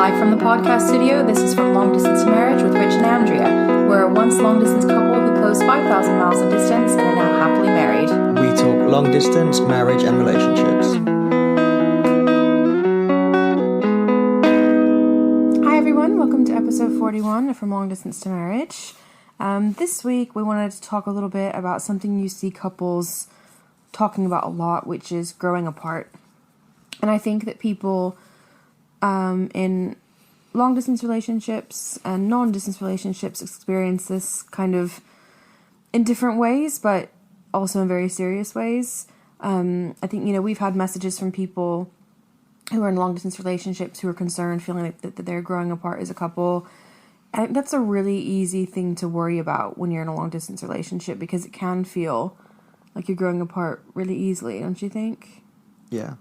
Live from the podcast studio, this is from Long Distance Marriage with Rich and Andrea. We're a once long-distance couple who closed 5,000 miles of distance and are now happily married. We talk long-distance, marriage and relationships. Hi everyone, welcome to episode 41 from Long Distance to Marriage. This week we wanted to talk a little bit about something you see couples talking about a lot, which is growing apart. And I think that people in long-distance relationships and non-distance relationships experience this kind of in different ways, but also in very serious ways. I think, we've had messages from people who are in long-distance relationships who are concerned, feeling like that they're growing apart as a couple. And that's a really easy thing to worry about when you're in a long-distance relationship, because it can feel like you're growing apart really easily, don't you think? Yeah.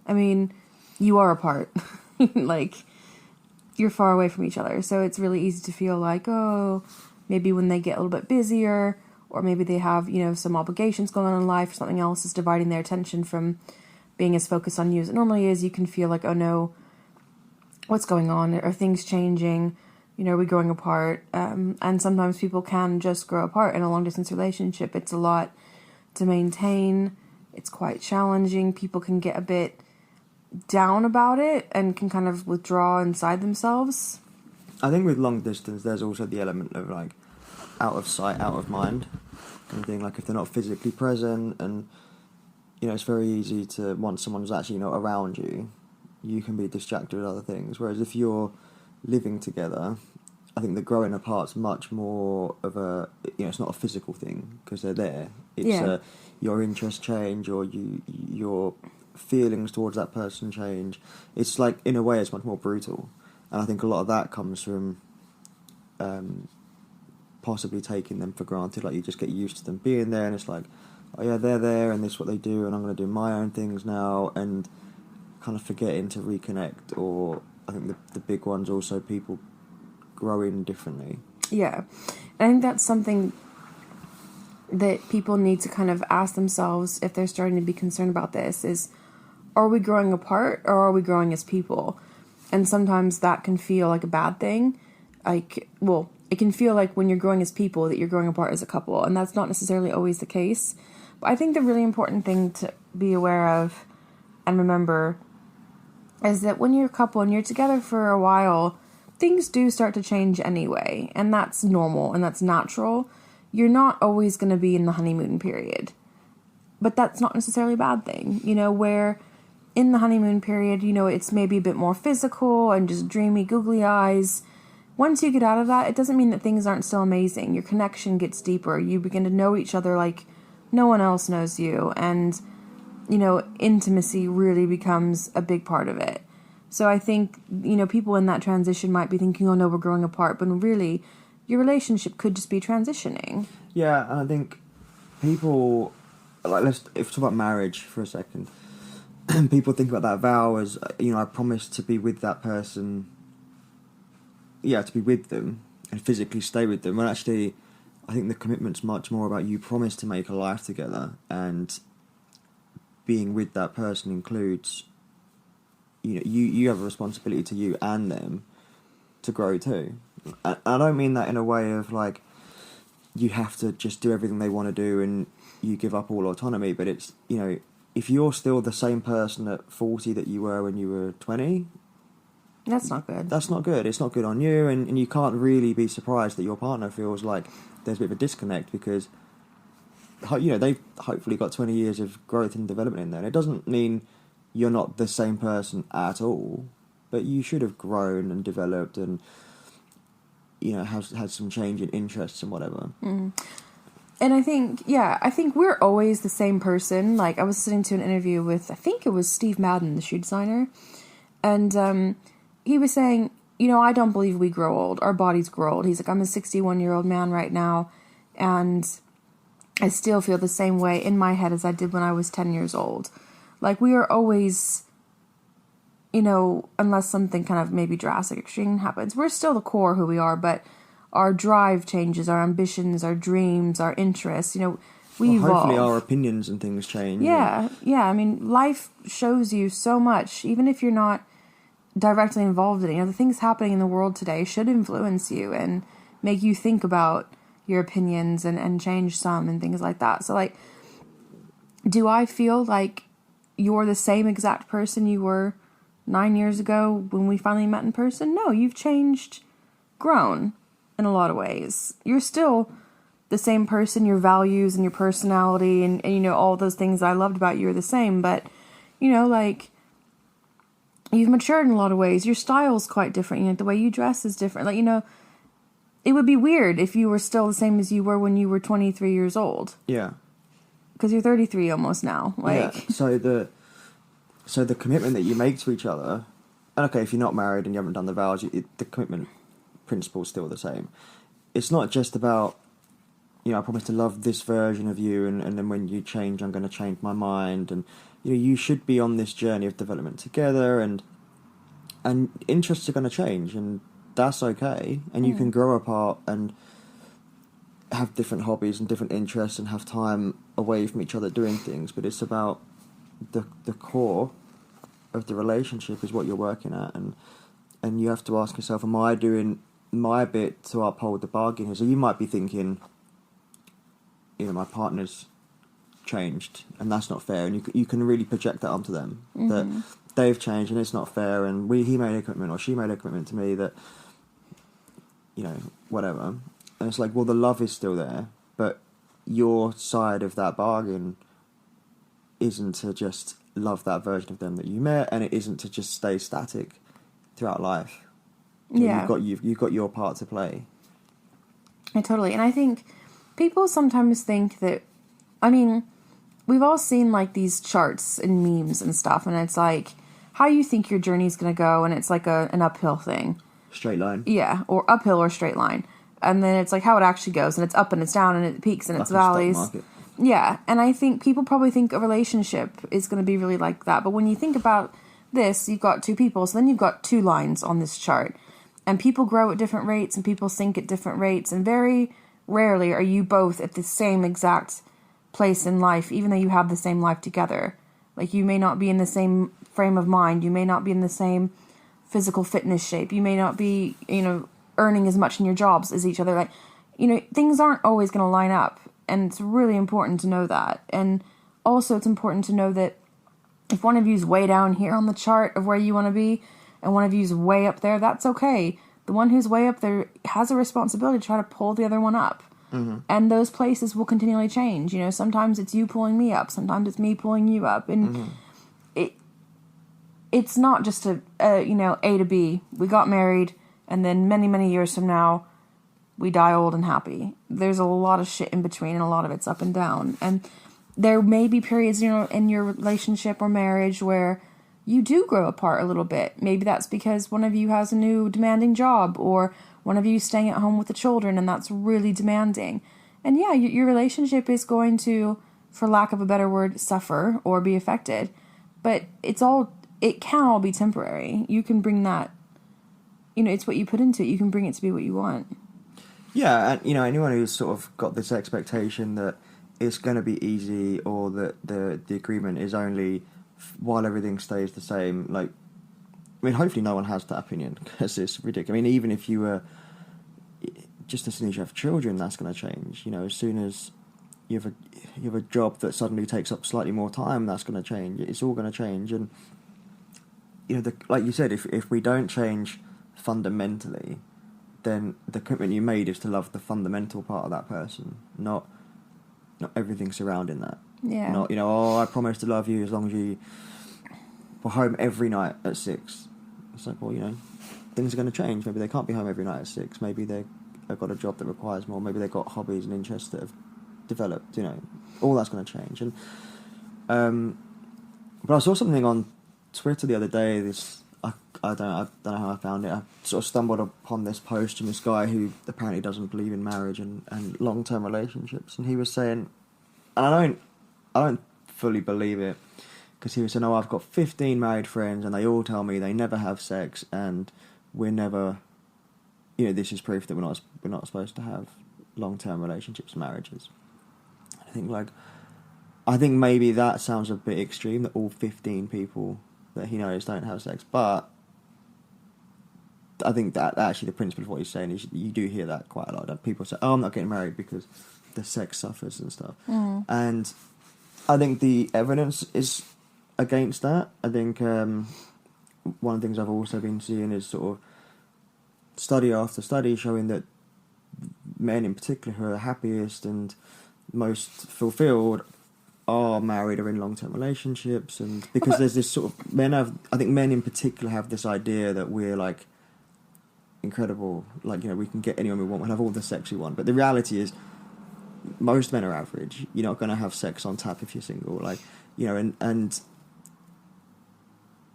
I mean, you are apart. Like, you're far away from each other. So it's really easy to feel like, oh, maybe when they get a little bit busier, or maybe they have, some obligations going on in life, or something else is dividing their attention from being as focused on you as it normally is, you can feel like, oh no, what's going on? Are things changing? Are we growing apart? And sometimes people can just grow apart in a long-distance relationship. It's a lot to maintain. It's quite challenging. People can get a bit down about it and can kind of withdraw inside themselves. I think with long distance, there's also the element of like out of sight, out of mind kind of thing. Like if they're not physically present, and it's very easy to, once someone's actually not around you, you can be distracted with other things. Whereas if you're living together, I think the growing apart's much more of a, it's not a physical thing because they're there. It's your interests change, or your feelings towards that person change. It's like, in a way, it's much more brutal. And I think a lot of that comes from possibly taking them for granted. Like, you just get used to them being there, and it's like, oh yeah, they're there, and this is what they do, and I'm going to do my own things now, and kind of forgetting to reconnect. Or I think the big one's also people growing differently. Yeah. I think that's something that people need to kind of ask themselves if they're starting to be concerned about this is, are we growing apart or are we growing as people? And sometimes that can feel like a bad thing. It can feel like when you're growing as people that you're growing apart as a couple, and that's not necessarily always the case. But I think the really important thing to be aware of and remember is that when you're a couple and you're together for a while, things do start to change anyway, and that's normal and that's natural. You're not always going to be in the honeymoon period, but that's not necessarily a bad thing. Where in the honeymoon period, it's maybe a bit more physical and just dreamy, googly eyes. Once you get out of that, it doesn't mean that things aren't still amazing. Your connection gets deeper. You begin to know each other like no one else knows you, and intimacy really becomes a big part of it. So I think, people in that transition might be thinking, oh no, we're growing apart, but really, your relationship could just be transitioning. Yeah, and I think people, like, if we talk about marriage for a second, people think about that vow as, I promise to be with that person, to be with them, and physically stay with them. When actually, I think the commitment's much more about you promise to make a life together, and being with that person includes, you have a responsibility to you and them to grow too. I don't mean that in a way of like you have to just do everything they want to do and you give up all autonomy, but it's, if you're still the same person at 40 that you were when you were 20, that's not good. That's not good. It's not good on you, and you can't really be surprised that your partner feels like there's a bit of a disconnect, because they've hopefully got 20 years of growth and development in there. And it doesn't mean you're not the same person at all, but you should have grown and developed and had some change in interests and whatever. Mm. And I think we're always the same person. Like, I was listening to an interview with, I think it was Steve Madden, the shoe designer, and he was saying, I don't believe we grow old. Our bodies grow old. He's like, I'm a 61-year-old man right now, and I still feel the same way in my head as I did when I was 10 years old. Like, we are always, unless something kind of maybe drastic, extreme happens, we're still the core who we are, but our drive changes, our ambitions, our dreams, our interests, we evolve. Hopefully our opinions and things change. Yeah. I mean, life shows you so much, even if you're not directly involved in it. The things happening in the world today should influence you and make you think about your opinions and change some and things like that. So, like, do I feel like you're the same exact person you were 9 years ago when we finally met in person? No, you've changed, grown in a lot of ways. You're still the same person. Your values and your personality and all those things I loved about you are the same, but like, you've matured in a lot of ways. Your style's quite different. The way you dress is different. Like, it would be weird if you were still the same as you were when you were 23 years old. Yeah. Because you're 33 almost now. Like, yeah. So the commitment that you make to each other, and okay, if you're not married and you haven't done the vows, the commitment principle is still the same. It's not just about, I promise to love this version of you, and then when you change, I'm going to change my mind. And you should be on this journey of development together, and interests are going to change, and that's okay. And you can grow apart and have different hobbies and different interests and have time away from each other doing things, but it's about the core of the relationship is what you're working at, and you have to ask yourself, am I doing my bit to uphold the bargain here? So you might be thinking, my partner's changed and that's not fair, and you can really project that onto them, that they've changed and it's not fair, and he made a commitment or she made a commitment to me that whatever. And it's like, well, the love is still there, but your side of that bargain isn't to just love that version of them that you met, and it isn't to just stay static throughout life. Yeah. You've got your part to play. Totally. And I think people sometimes think that, we've all seen like these charts and memes and stuff, and it's like how you think your journey's going to go, and it's like an uphill thing. Straight line. Yeah, or uphill or straight line. And then it's like how it actually goes, and it's up and it's down and it peaks and it's valleys. Yeah, and I think people probably think a relationship is going to be really like that. But when you think about this, you've got two people, so then you've got two lines on this chart. And people grow at different rates and people sink at different rates. And very rarely are you both at the same exact place in life, even though you have the same life together. Like, you may not be in the same frame of mind. You may not be in the same physical fitness shape. You may not be, earning as much in your jobs as each other. Like, things aren't always going to line up, and it's really important to know that. And also it's important to know that if one of you's way down here on the chart of where you want to be and one of you's way up there, that's okay. The one who's way up there has a responsibility to try to pull the other one up. And those places will continually change. Sometimes it's you pulling me up, sometimes it's me pulling you up, and it's not just a A to B. We got married, and then many, many years from now, we die old and happy. There's a lot of shit in between, and a lot of it's up and down. And there may be periods, in your relationship or marriage where you do grow apart a little bit. Maybe that's because one of you has a new demanding job, or one of you is staying at home with the children, and that's really demanding. And yeah, your relationship is going to, for lack of a better word, suffer or be affected. But it can all be temporary. You can bring that, it's what you put into it. You can bring it to be what you want. Yeah, and anyone who's sort of got this expectation that it's going to be easy, or that the agreement is only while everything stays the same, like, hopefully no one has that opinion, because it's ridiculous. Even if you were, just as soon as you have children, that's going to change. As soon as you have a job that suddenly takes up slightly more time, that's going to change. It's all going to change, and like you said, if we don't change fundamentally, then the commitment you made is to love the fundamental part of that person, not everything surrounding that. Yeah. Not, I promise to love you as long as you were home every night at 6. It's like, well, things are going to change. Maybe they can't be home every night at 6. Maybe they've got a job that requires more. Maybe they've got hobbies and interests that have developed. All that's going to change. And but I saw something on Twitter the other day. I don't know how I found it. I sort of stumbled upon this post from this guy who apparently doesn't believe in marriage and long-term relationships, and he was saying, and I don't fully believe it, because he was saying, I've got 15 married friends and they all tell me they never have sex, and we're never, this is proof that we're not supposed to have long-term relationships and marriages. I think maybe that sounds a bit extreme, that all 15 people that he knows don't have sex, but I think that actually the principle of what he's saying is you do hear that quite a lot. That people say, "Oh, I'm not getting married because the sex suffers and stuff," and I think the evidence is against that. I think one of the things I've also been seeing is sort of study after study showing that men in particular who are happiest and most fulfilled are married or in long-term relationships, and because there's this sort of I think men in particular have this idea that we're like incredible, like, you know, we can get anyone we want, we'll have all the sex we want, but the reality is most men are average. You're not going to have sex on tap if you're single, like, you know, and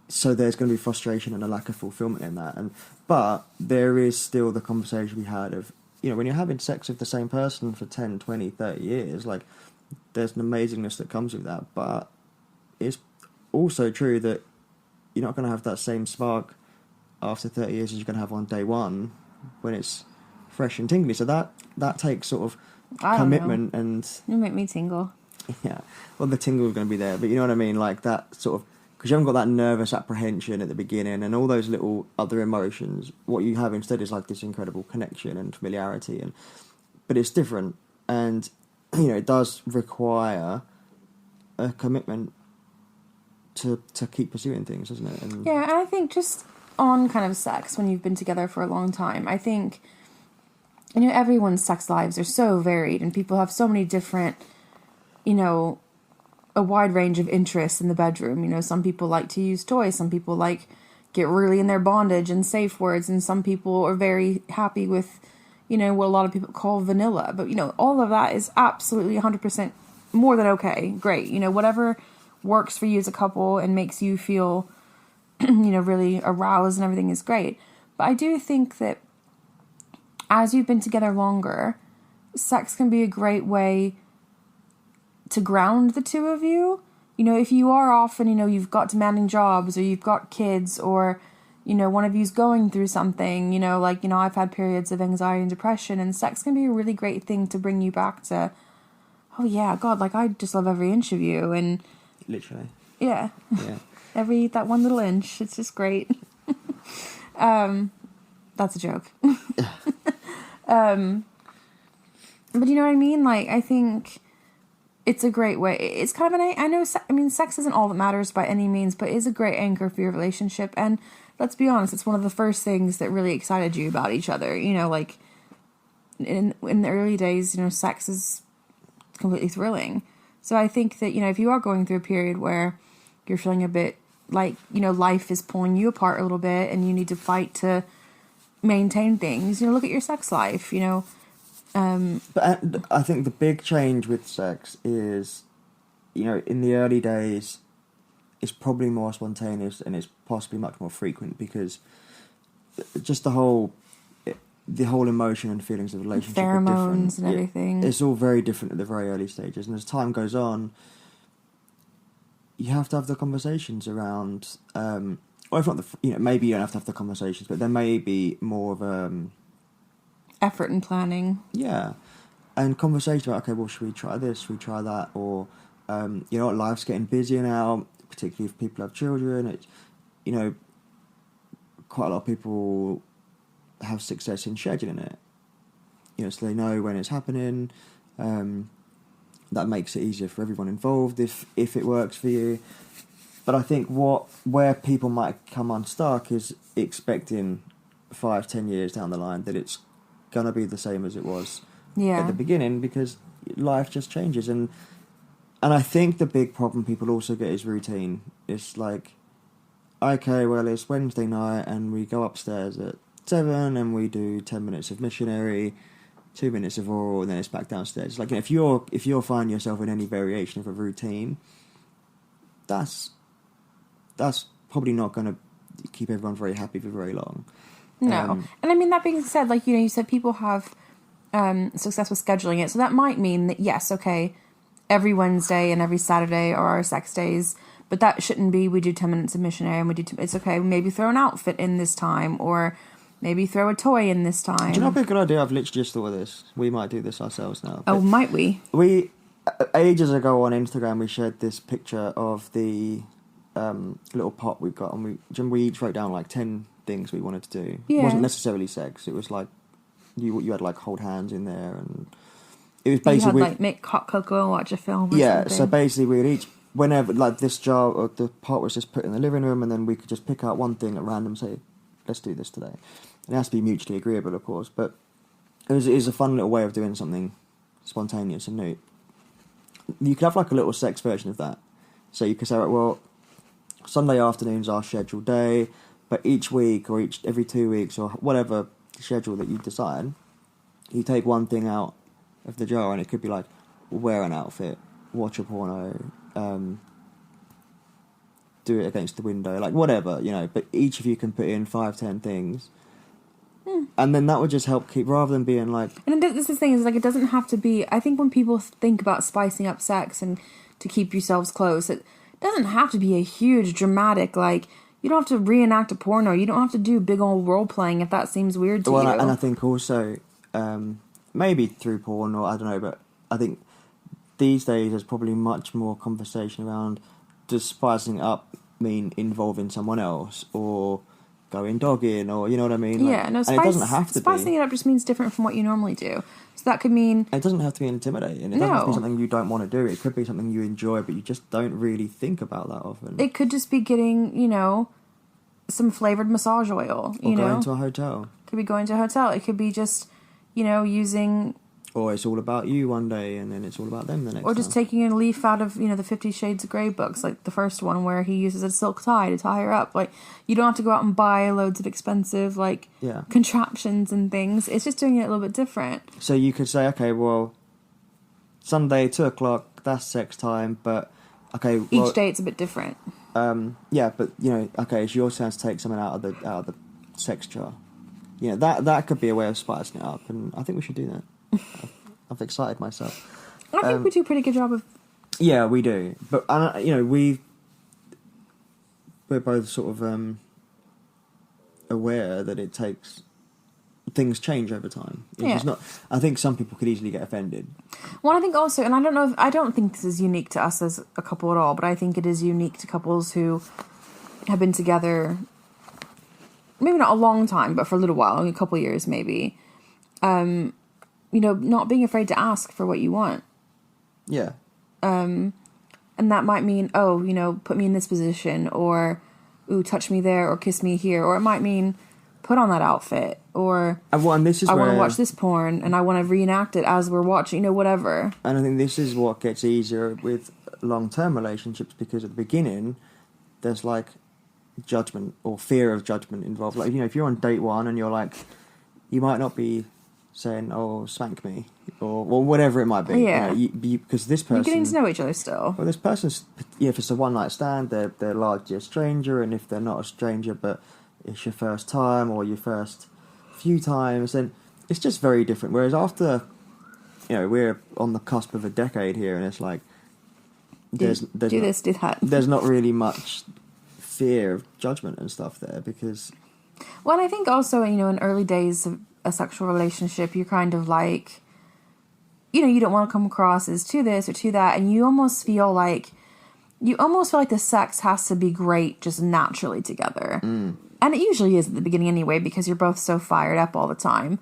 so there's going to be frustration and a lack of fulfillment in that, but there is still the conversation we had of, you know, when you're having sex with the same person for 10, 20, 30 years, like, there's an amazingness that comes with that, but it's also true that you're not going to have that same spark after 30 years as you're going to have on day one when it's fresh and tingly. So that takes sort of commitment and... You make me tingle. Yeah, well, the tingle is going to be there, but you know what I mean? Like that sort of... Because you haven't got that nervous apprehension at the beginning and all those little other emotions. What you have instead is like this incredible connection and familiarity, but it's different. And, you know, it does require a commitment to keep pursuing things, doesn't it? And yeah, and I think just on kind of sex, when you've been together for a long time, I think, you know, everyone's sex lives are so varied and people have so many different, you know, a wide range of interests in the bedroom. You know, some people like to use toys, some people like get really in their bondage and safe words, and some people are very happy with, you know, what a lot of people call vanilla. But, you know, all of that is absolutely 100% more than okay. Great. You know, whatever works for you as a couple and makes you feel, you know, really aroused and everything is great. But I do think that as you've been together longer, sex can be a great way to ground the two of you. You know, if you are often, you know, you've got demanding jobs or you've got kids or, you know, one of you's going through something, you know, like, you know, I've had periods of anxiety and depression, and sex can be a really great thing to bring you back to, oh yeah, God, like, I just love every inch of you. And literally. Yeah. Yeah. That one little inch. It's just great. That's a joke. But you know what I mean? Like, I think it's a great way. It's kind of I know, I mean, sex isn't all that matters by any means, but it is a great anchor for your relationship. And let's be honest, it's one of the first things that really excited you about each other. You know, like, in the early days, you know, sex is completely thrilling. So I think that, you know, if you are going through a period where you're feeling a bit like, you know, life is pulling you apart a little bit and you need to fight to maintain things, you know, look at your sex life, you know. But I think the big change with sex is, you know, in the early days, it's probably more spontaneous and it's possibly much more frequent because just the whole emotion and feelings of the relationship are different. Pheromones and everything. It's all very different at the very early stages. And as time goes on, you have to have the conversations around, or if not, you know, maybe you don't have to have the conversations, but there may be more of effort and planning. Yeah. And conversation about, okay, well, should we try this? Should we try that? Or, you know what, life's getting busier now, particularly if people have children. It's, you know, quite a lot of people have success in scheduling it. You know, so they know when it's happening. That makes it easier for everyone involved if it works for you. But I think where people might come unstuck is expecting 5-10 years down the line that it's gonna be the same as it was at the beginning, because life just changes. And I think the big problem people also get is routine. It's like, okay, well, it's Wednesday night and we go upstairs at 7 and we do 10 minutes of missionary, 2 minutes of oral, and then it's back downstairs. Like, you know, if you're finding yourself in any variation of a routine, that's probably not going to keep everyone very happy for very long. No. And I mean, that being said, like, you know, you said people have success with scheduling it. So that might mean that, yes, okay, every Wednesday and every Saturday are our sex days, but that shouldn't be, we do 10 minutes of missionary and we do, it's okay, maybe throw an outfit in this time, or maybe throw a toy in this time. Do you know what a good idea? I've literally just thought of this. We might do this ourselves now. Oh, might we? We, ages ago on Instagram, we shared this picture of the little pot we've got, and we each wrote down like 10 things we wanted to do. Yeah. It wasn't necessarily sex. It was like you had like hold hands in there, and it was basically you had like make hot cocoa and watch a film. Or yeah. something. So basically, we'd each whenever like this jar or the pot was just put in the living room, and then we could just pick out one thing at random, say, let's do this today. It has to be mutually agreeable, of course, but it was a fun little way of doing something spontaneous and new. You could have like a little sex version of that. So you could say, right, well, Sunday afternoon's our scheduled day, but each week or every 2 weeks or whatever schedule that you decide, you take one thing out of the jar, and it could be like wear an outfit, watch a porno, do it against the window, like whatever, but each of you can put in 5-10 things, and then that would just help keep, rather than being like, and this is the thing, is like, it doesn't have to be, I think when people think about spicing up sex and to keep yourselves close, it doesn't have to be a huge dramatic, like, you don't have to reenact a porno, you don't have to do big old role playing if that seems weird to you. And I think also maybe through porn, or I don't know, but I think these days there's probably much more conversation around, does spicing up mean involving someone else, or going dogging, or you know what I mean? Yeah, no, and it doesn't have to spicing it up just means different from what you normally do. So that could mean... It doesn't have to be intimidating. It doesn't have to be something you don't want to do. It could be something you enjoy, but you just don't really think about that often. It could just be getting, some flavored massage oil, or going to a hotel. Could be going to a hotel. It could be just, using... Or it's all about you one day, and then it's all about them the next Or just time. taking a leaf out of, the 50 Shades of Grey books, like the first one where he uses a silk tie to tie her up. Like, you don't have to go out and buy loads of expensive, contraptions and things. It's just doing it a little bit different. So you could say, okay, well, Sunday, 2 o'clock, that's sex time, but, okay... Well, each day it's a bit different. Yeah, but, okay, it's your turn to take something out of the sex jar. That could be a way of spicing it up, and I think we should do that. I've excited myself. I think we do a pretty good job of... Yeah, we do. But, we're both sort of aware that it takes... Things change over time. It's not. I think some people could easily get offended. Well, I think also, and I don't think this is unique to us as a couple at all, but I think it is unique to couples who have been together, maybe not a long time, but for a little while, a couple of years maybe. Not being afraid to ask for what you want. Yeah. And that might mean, put me in this position, or, ooh, touch me there, or kiss me here, or it might mean, put on that outfit, or and this is I want to where, watch this porn, and I want to reenact it as we're watching, whatever. And I think this is what gets easier with long-term relationships, because at the beginning, there's like judgment or fear of judgment involved. Like, if you're on date one and you're like, you might not be saying, "Oh, spank me," or whatever it might be. Yeah. Because this person, you're getting to know each other still. Well, this person's, if it's a one-night stand, they're largely a stranger, and if they're not a stranger, but it's your first time or your first few times, then it's just very different. Whereas after, we're on the cusp of a decade here, and it's like there's do this, do that. There's not really much fear of judgment and stuff there, because... Well, I think also, in early days of a sexual relationship, you're kind of like, you don't want to come across as to this or to that, and you almost feel like the sex has to be great just naturally together. And it usually is at the beginning anyway, because you're both so fired up all the time.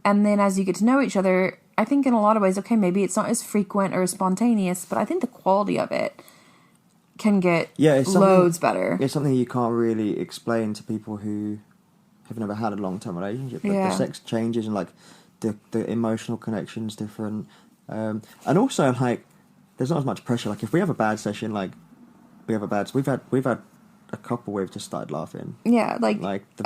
And then as you get to know each other, I think in a lot of ways, okay, maybe it's not as frequent or as spontaneous, but I think the quality of it can get loads better. It's something you can't really explain to people who have never had a long-term relationship. Like, the sex changes, and like the emotional connection's different. And also, like, there's not as much pressure. Like, if we have a bad session, we've had a couple we've just started laughing. Yeah,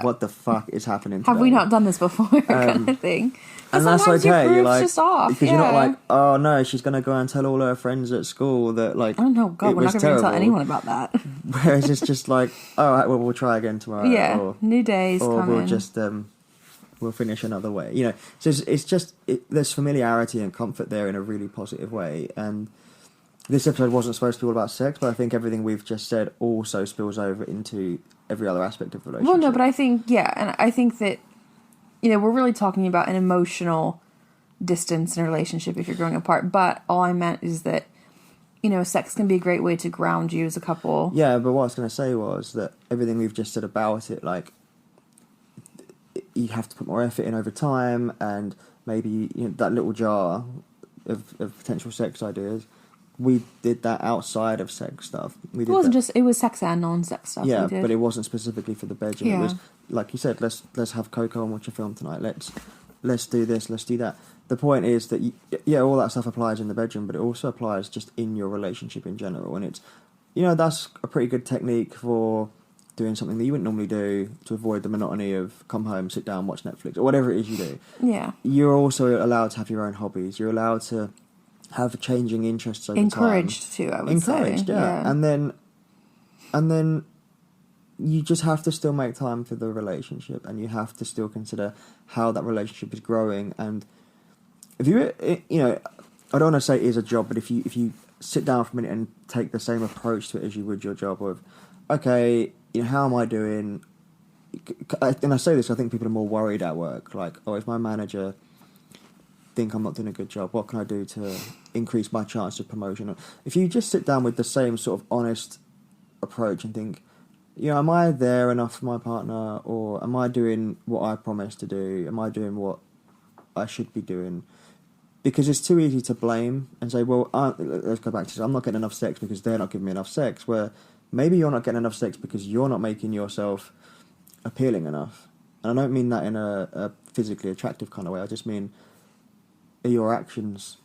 what the fuck is happening today? Have we not done this before? Kind of thing. And that's okay. You're like, just off, because you're not like, oh no, she's gonna go and tell all her friends at school that, like, oh no, God, we're not gonna tell anyone about that. Whereas it's just like, all right, well, we'll try again tomorrow. Yeah, or, new days. Or coming. we'll just we'll finish another way. So it's just there's familiarity and comfort there in a really positive way. And this episode wasn't supposed to be all about sex, but I think everything we've just said also spills over into every other aspect of the relationship. Well, no, but I think, and I think that, we're really talking about an emotional distance in a relationship if you're growing apart, but all I meant is that, sex can be a great way to ground you as a couple. Yeah, but what I was going to say was that everything we've just said about it, like, you have to put more effort in over time, and maybe that little jar of potential sex ideas. We did that outside of sex stuff. It wasn't just, it was sex and non-sex stuff. Yeah, but it wasn't specifically for the bedroom. Yeah. It was, like you said, let's have cocoa and watch a film tonight. Let's do this, let's do that. The point is that, all that stuff applies in the bedroom, but it also applies just in your relationship in general. And it's, that's a pretty good technique for doing something that you wouldn't normally do to avoid the monotony of come home, sit down, watch Netflix, or whatever it is you do. Yeah. You're also allowed to have your own hobbies. You're allowed to have changing interests over time. Encouraged to, I would say. Encouraged, yeah. And then you just have to still make time for the relationship, and you have to still consider how that relationship is growing. And if you I don't want to say it is a job, but if you sit down for a minute and take the same approach to it as you would your job of, okay, how am I doing? And I say this, I think people are more worried at work. Like, oh, if my manager think I'm not doing a good job, what can I do to increase my chance of promotion? If you just sit down with the same sort of honest approach and think, am I there enough for my partner, or am I doing what I promised to do? Am I doing what I should be doing? Because it's too easy to blame and say, well, let's go back to this. I'm not getting enough sex because they're not giving me enough sex, where maybe you're not getting enough sex because you're not making yourself appealing enough. And I don't mean that in a physically attractive kind of way. I just mean, are your actions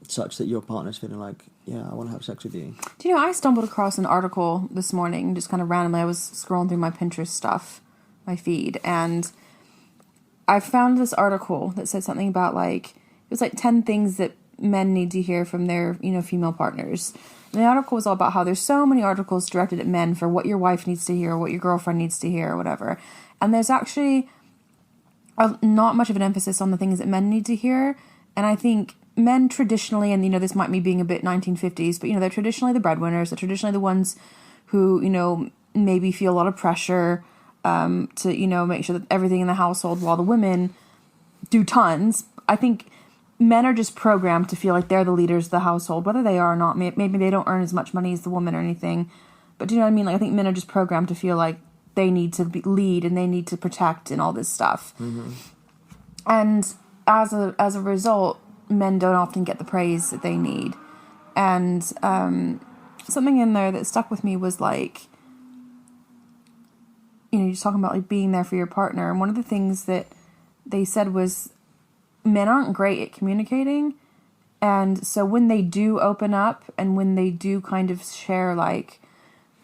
such that your partner's feeling like, I want to have sex with you? Do you know, I stumbled across an article this morning, just kind of randomly. I was scrolling through my Pinterest stuff, my feed, and I found this article that said something about, like, it was like 10 things that men need to hear from their, female partners. And the article was all about how there's so many articles directed at men for what your wife needs to hear, or what your girlfriend needs to hear, or whatever. And there's actually not much of an emphasis on the things that men need to hear. And I think men traditionally, and this might be being a bit 1950s, but they're traditionally the breadwinners. They're traditionally the ones who, maybe feel a lot of pressure to, make sure that everything in the household, while the women do tons. I think men are just programmed to feel like they're the leaders of the household, whether they are or not. Maybe they don't earn as much money as the woman or anything. But do you know what I mean? Like, I think men are just programmed to feel like they need to lead and they need to protect and all this stuff. Mm-hmm. And as a result, men don't often get the praise that they need. And something in there that stuck with me was like, you're just talking about like being there for your partner. And one of the things that they said was, men aren't great at communicating. And so when they do open up and when they do kind of share like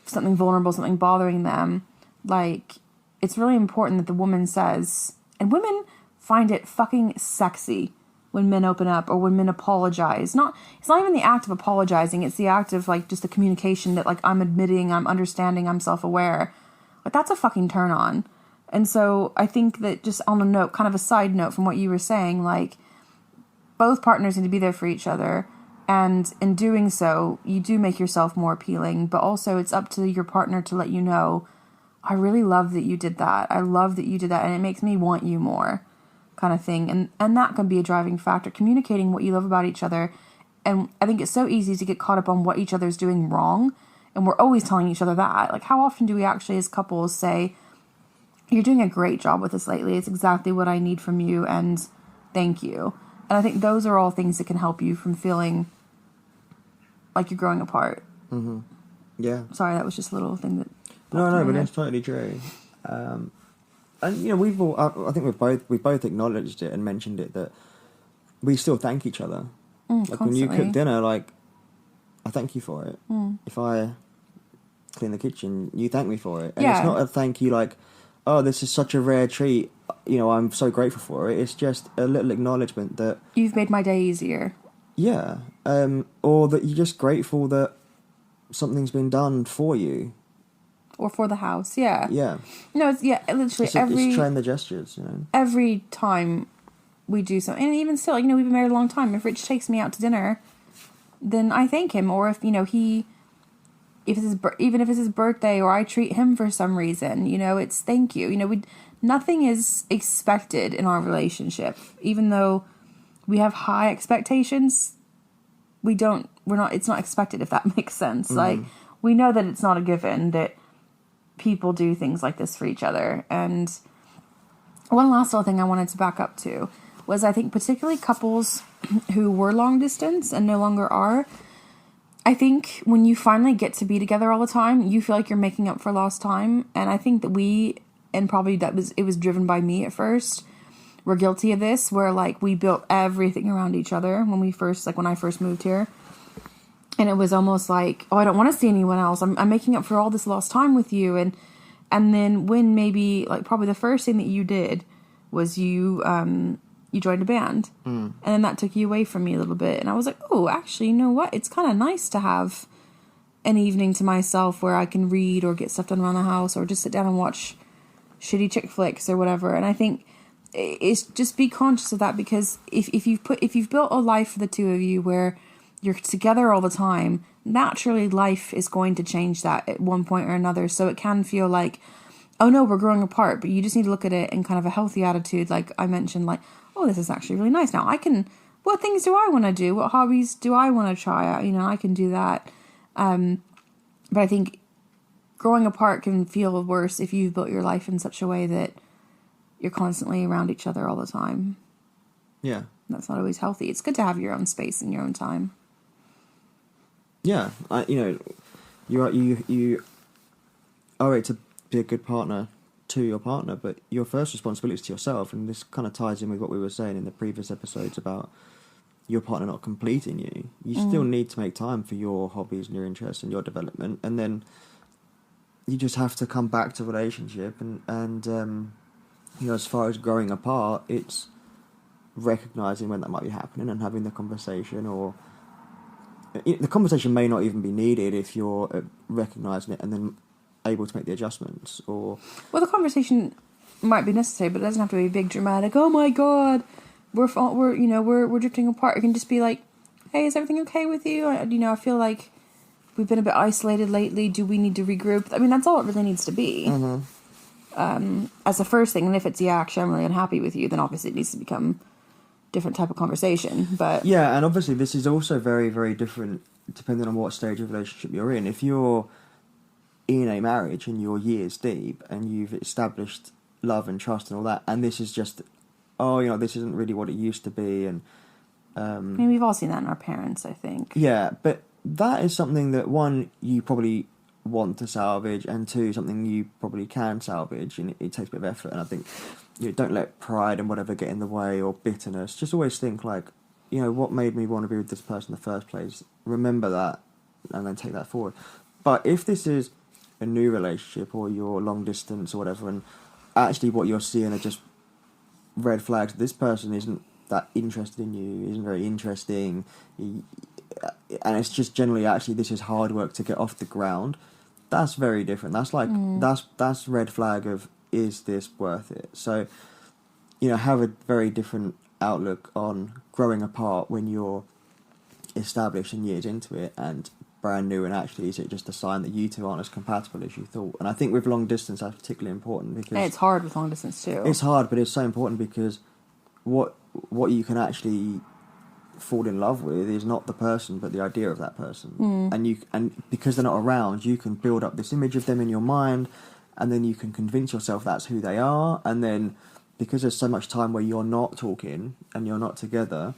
something vulnerable, something bothering them, like, it's really important that the woman says, and women find it fucking sexy when men open up or when men apologize. It's not even the act of apologizing. It's the act of like just the communication that like, I'm admitting, I'm understanding, I'm self-aware. But that's a fucking turn on. And so I think that, just on a note, kind of a side note from what you were saying, like, both partners need to be there for each other. And in doing so, you do make yourself more appealing. But also it's up to your partner to let you know, I really love that you did that. I love that you did that. And it makes me want you more, kind of thing. And that can be a driving factor. Communicating what you love about each other. And I think it's so easy to get caught up on what each other's doing wrong. And we're always telling each other that. Like, how often do we actually as couples say, you're doing a great job with this lately. It's exactly what I need from you, and thank you. And I think those are all things that can help you from feeling like you're growing apart. Mm-hmm. Yeah. Sorry, that was just a little thing that... No, but it's totally true. And we've all, I think we've both acknowledged it and mentioned it, that we still thank each other. Like, constantly. when you cook dinner, like, I thank you for it. If I clean the kitchen, you thank me for it. And it's not a thank you like, oh, this is such a rare treat, I'm so grateful for it. It's just a little acknowledgement that... you've made my day easier. Yeah. Or that you're just grateful that something's been done for you. Or for the house, yeah. Yeah. No, it's, literally it's trying the gestures, Every time we do something, and even still, we've been married a long time. If Rich takes me out to dinner, then I thank him. Or if, even if it's his birthday, or I treat him for some reason, it's thank you. Nothing is expected in our relationship. Even though we have high expectations, it's not expected, if that makes sense. Mm-hmm. Like, we know that it's not a given that people do things like this for each other. And one last little thing I wanted to back up to was, I think particularly couples who were long distance and no longer are, I think when you finally get to be together all the time, you feel like you're making up for lost time. And I think that it was driven by me at first, we're guilty of this, where like we built everything around each other when I first moved here. And it was almost like, oh, I don't want to see anyone else. I'm making up for all this lost time with you. And then when maybe, like, probably the first thing that you did was you joined a band. And then that took you away from me a little bit. And I was like, oh, actually, you know what? It's kind of nice to have an evening to myself where I can read or get stuff done around the house or just sit down and watch shitty chick flicks or whatever. And I think it's just be conscious of that, because if you've built a life for the two of you where you're together all the time, naturally life is going to change that at one point or another. So it can feel like, oh no, we're growing apart, but you just need to look at it in kind of a healthy attitude. Like I mentioned, like, oh, this is actually really nice. Now what things do I want to do? What hobbies do I want to try out? I can do that. But I think growing apart can feel worse if you've built your life in such a way that you're constantly around each other all the time. Yeah. That's not always healthy. It's good to have your own space and your own time. Yeah, you are right to be a good partner to your partner, but your first responsibility is to yourself, and this kind of ties in with what we were saying in the previous episodes about your partner not completing you. You still need to make time for your hobbies and your interests and your development, and then you just have to come back to relationship, and as far as growing apart, it's recognizing when that might be happening and having the conversation, or the conversation may not even be needed if you're recognizing it and then able to make the adjustments. Or the conversation might be necessary, but it doesn't have to be big, dramatic. Oh my god, we're drifting apart. It can just be like, hey, is everything okay with you? I feel like we've been a bit isolated lately. Do we need to regroup? I mean, that's all it really needs to be. As the first thing. And if it's, actually I'm really unhappy with you, then obviously it needs to become different type of conversation. But yeah, and obviously this is also very, very different depending on what stage of relationship you're in. If you're in a marriage and you're years deep and you've established love and trust and all that, and this is just, this isn't really what it used to be, and I mean, we've all seen that in our parents, I think. Yeah, but that is something that, one, you probably want to salvage, and two, something you probably can salvage, and it takes a bit of effort. And I think don't let pride and whatever get in the way, or bitterness. Just always think like, what made me want to be with this person in the first place? Remember that, and then take that forward. But if this is a new relationship, or you're long distance or whatever, and actually what you're seeing are just red flags, this person isn't that interested in you, isn't very interesting, and it's just generally actually this is hard work to get off the ground, that's very different. That's like that's red flag of, is this worth it? So have a very different outlook on growing apart when you're established and years into it and brand new, and actually is it just a sign that you two aren't as compatible as you thought? And I think with long distance that's particularly important, because it's hard with long distance too. It's hard, but it's so important, because what you can actually fall in love with is not the person but the idea of that person. And because they're not around, you can build up this image of them in your mind, and then you can convince yourself that's who they are, and then because there's so much time where you're not talking and you're not together,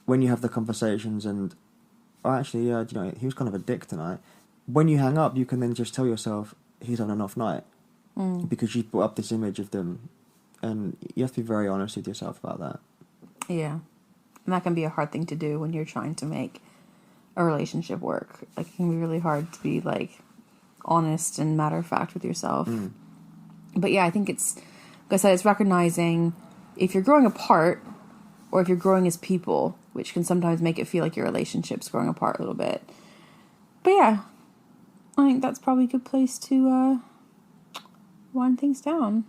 when you have the conversations and actually he was kind of a dick tonight, when you hang up you can then just tell yourself he's on an off night, because you've brought up this image of them, and you have to be very honest with yourself about that. Yeah. And that can be a hard thing to do when you're trying to make a relationship work. Like, it can be really hard to be, like, honest and matter-of-fact with yourself. But, yeah, I think it's, like I said, it's recognizing if you're growing apart or if you're growing as people, which can sometimes make it feel like your relationship's growing apart a little bit. But, yeah, I think that's probably a good place to wind things down.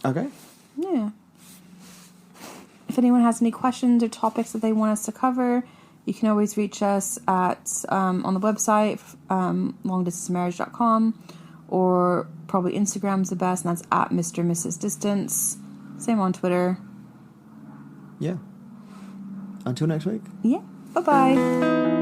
Okay. Yeah. If anyone has any questions or topics that they want us to cover, you can always reach us at on the website, longdistancemarriage.com, or probably Instagram's the best, and that's at Mr. and Mrs. Distance. Same on Twitter. Yeah. Until next week. Yeah. Bye-bye.